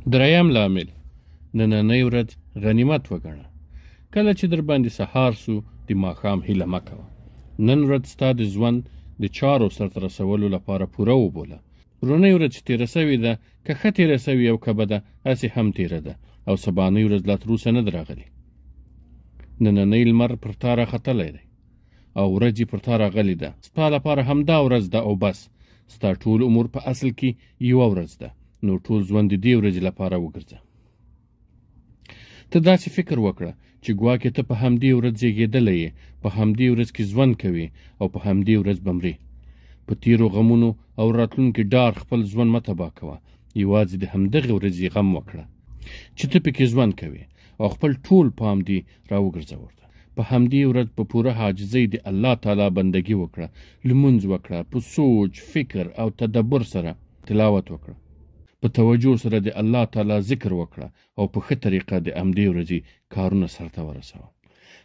دریم لامل نننۍ ورځ غنیمت وګڼه. کله چې در باندې سهار سو د ماښام هیله مه کوه. نن ورځ ستا د ژوند د چارو سرته رسولو لپاره پوره وبوله. پرونۍ ورځ چې تېره سوې ده، که ښه تېره سوې او که بده، هسې هم تېره ده او سبانۍ ورځ لا تروسه نه ده راغلې. نننۍ لمر پر تا راختلی دی او ورځ یې پر تا راغلې ده. ستا لپاره همدا ورځ ده او بس. ستا ټول امور په اصل کې یوه ورځ ده، نو ټول ژوند د دې ورځې لپاره وګرځه. ته داسې فکر وکړه چې ګواکې ته په همدې ورځ زیږېدلی یې، په همدې ورځ کې ژوند کوې او په همدې ورځ به مرې. په تیرو غمونو او راتلونکي ډار خپل ژوند مه تباه کوه. یوازې د همدغې ورځې غم وکړه چې ته پکې ژوند کوې او خپل ټول پام دې راوګرځه ورته. په همدې ورځ په پوره عاجزۍ د الله تعالی بندګي وکړه، لمونځ وکړه، په سوچ، فکر او تدبر سره تلاوت وکړه، په توجه سره د الله تعالی ذکر وکړه او په ښه طریقه د همدې ورځې کارونه سرته ورسوه.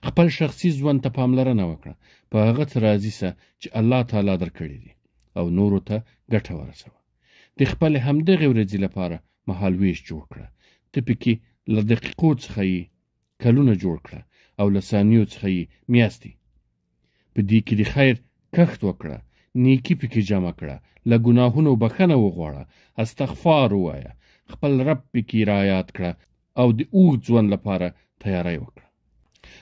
خپل شخصي ژوند ته پاملرنه وکړه، په هغه څه راضي سه چې الله تعالی درکړي دي او نورو ته ګټه ورسوه. د خپلې همدغې ورځې لپاره مهالویش جوړ کړه. ته پکې له دقیقو څخه یې کلونه جوړ کړه او له ثانیو څخه یې میاشتې. په دې کې د خیر کښت وکړه، نیکي پکې جمع کړه، له ګناهونو بخښنه وغواړه، استغفار ووایه، خپل رب پکې رعایت کړه او د اوږد ژوند لپاره تیاری وکړه.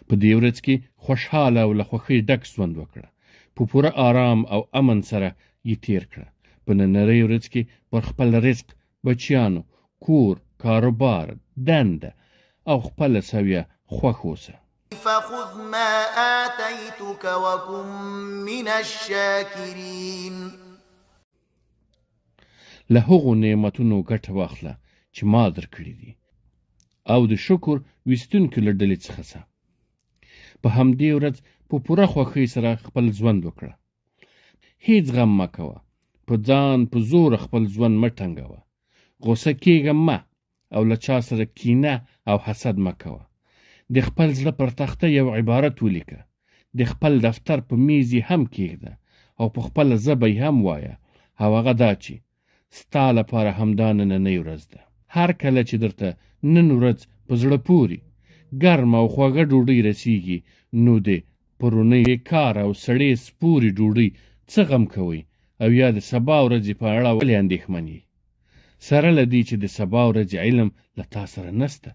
په دې ورځ کې خوشحاله او له خوښۍ ډک ژوند وکړه. په پوره آرام او امن سره یې تیر کړه. په نننۍ ورځ کې پر خپل رزق، بچیانو، کور، کاروبار، دنده او خپله سویه خوښ اوسه. فخذ ما آتيتك وكن من الشاكرين. له هغو نعمتونو ګټه واخله چې ما درکړي دي او د شکر ویستونکو له ډلې څخه سه. په همدې ورځ په پوره خوښۍ سره خپل ژوند وکړه. هیڅ غم مه کوه. په ځان په زوره خپل ژوند مه ټنګوه. غوسه کېږه مه او له چا سره کینه او حسد مه کوه. د خپل زړه پر تخته یو عبارت ولیکه. د خپل دفتر په میز یې هم کېږده او په خپله ژبه یې هم وایه، او هغه دا چې ستا لپاره همدا نننۍ ورځ ده. هر کله چې درته نن ورځ په زړه پورې ګرمه او خوږه ډوډۍ رسیږي، نو د پرونۍ کار او سړې سپورې ډوډۍ څه غم کوئ او یا د سبا ورځې په اړه ولې اندېښمن یې؟ سره له دې چې د سبا ورځې علم له تا سره نسته،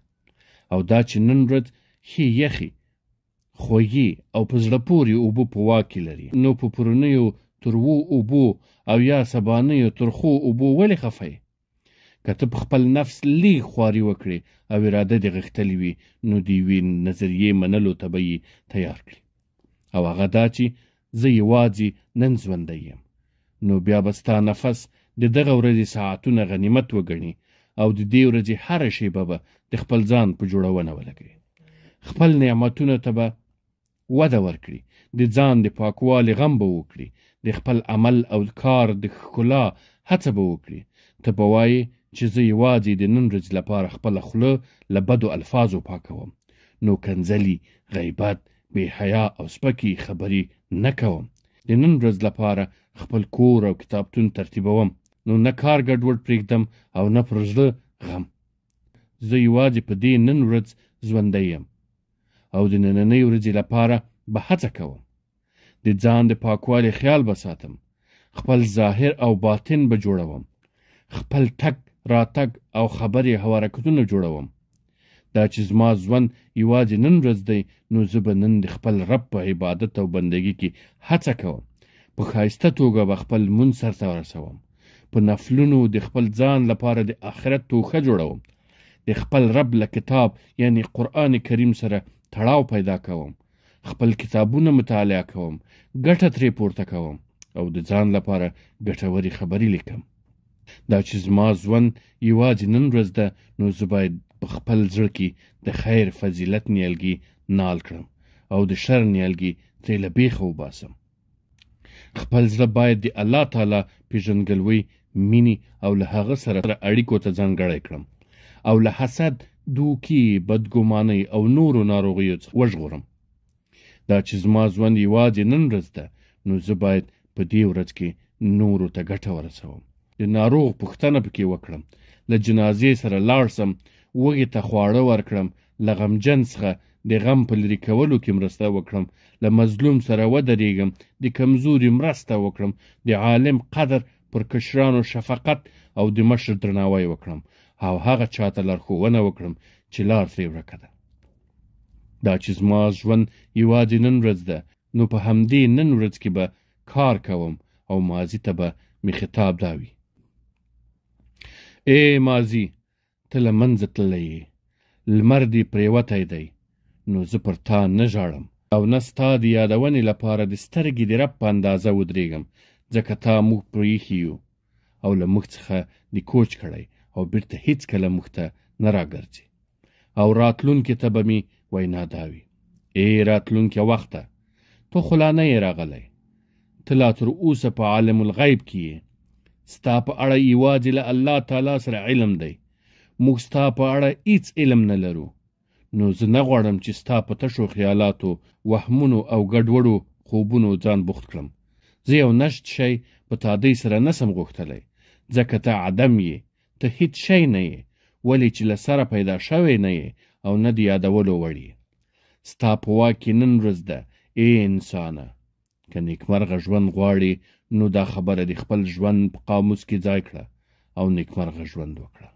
او دا چې نن ورځ ښې یخې، خوږې او په زړه پورې اوبه په واک کې لري، نو په پرونیو تروو اوبو او یا سبانیو ترخو اوبو ولې خفه یې؟ که ته په خپل نفس لیږ خواري وکړې او اراده دې غښتلې وي، نو د یوې نظریې منلو ته به یې تیار کړي، او هغه دا چې زه یوازې نن ژوندی یم. نو بیا به ستا نفس د دغه ورځې ساعتونه غنیمت وګڼي او د دې ورځې هره شیبه به د خپل ځان په جوړونه ولګوي. خپل نعمتونو ته به وده ورکړي، د ځان د پاکوالي غم به وکړي، د خپل عمل او کار د ښکلا هڅه به وکړي. ته به وایې چې زه یوازې د نن ورځې لپاره خپله خوله له بدو الفاظو پاکوم، نو کنځلي، غیبت، بې حیا او سپکې خبرې نه کوم. د نن ورځ لپاره خپل کور او کتابتون ترتیبوم، نو نه کار ګډوډ پرېږدم او نه پر زړه غم. زه یوازې په دې نن ورځ ژوندی یم او د نننۍ ورځې لپاره به هڅه کوم. د ځان د پاکوالي خیال به ساتم، خپل ظاهر او باطن به جوړوم، خپل تګ راتګ او خبرې او حرکتونه جوړوم. دا چې زما ژوند یوازې نن ورځ دی، نو زه به نن د خپل رب په عبادت او بندګۍ کې هڅه کوم. په ښایسته توګه به خپل لمونځ سرته ورسوم. په نفلونو د خپل ځان لپاره د آخرت توښه جوړوم. د خپل رب له کتاب یعنی قرآن کریم سره تړاو پیدا کوم. خپل کتابونه مطالعه کوم، ګټه ترې پورته کوم او د ځان لپاره ګټورې خبرې لیکم. دا چې زما ژوند یوازې نن ورځ ده، نو زه باید په خپل زړه کې د خیر فضیلت نیالګي نال کړم او د شر نیالګي ترې له بیخه وباسم. خپل زړه باید د الله تعالی پیژندګلوۍ، مینې او له هغه سره اړیکو ته ځانګړی کړم او له حسد، دوکې، بدګمانۍ او نورو ناروغیو څخه وژغورم. دا چې زما ژوند یوازې نن ورځ ده، نو زه باید په دې ورځ کې نورو ته ګټه ورسوم، د ناروغ پوښتنه پکې وکړم، له جنازې سره لاړ سم، وږي ته خواړه ورکړم، له غمجن څخه د غم په لرې کولو کې مرسته وکړم، له مظلوم سره ودرېږم، د کمزوري مرسته وکړم، د عالم قدر، پر کشرانو شفقت او د مشر درناوی وکړم، او هغه چاته لارښوونه وکړم چې لار ترې ورکه ده. دا چې زما ژوند یوازې نن ورځ ده، نو په همدې نن ورځ کې به کار کوم او ماضي ته به مې خطاب دا وي: ای ماضي، ته له منځه تللی یې، لمر دې پرېوتی دی، نو زه پر تا نه ژاړم او نه ستا د یادونې لپاره د سترګې د رپ په اندازه ودرېږم، ځکه تا موږ پرېښي یو او له موږ څخه د کوچ کړی او بیرته هیڅکله موږ ته نه راګرځي. او راتلونکي ته به مې وینا دا وي: ای راتلونکي وخته، ته خو لا نه یې راغلی، ته لا تر اوسه په عالم الغیب کې یې، ستا په اړه یوازې له الله تعالی سره علم دی، موږ ستا په اړه هیڅ علم نه لرو. نو زه نه غواړم چې ستا په تشو خیالاتو، وهمونو او ګډوډو خوبونو ځان بوخت کړم. زه یو نشت شی په تادۍ سره نسم غوښتلی، ځکه ته عدم یې، ته هیڅ شی نه یې، ولې چې له سره پیدا شوی نه یې او نه د یادولو وړ یې. ستا په واک کې نن ورځ ده ای انسانه. که نیکمرغه ژوند غواړې، نو دا خبره د خپل ژوند په قاموس کې ځای کړه او نیکمرغه ژوند وکړه.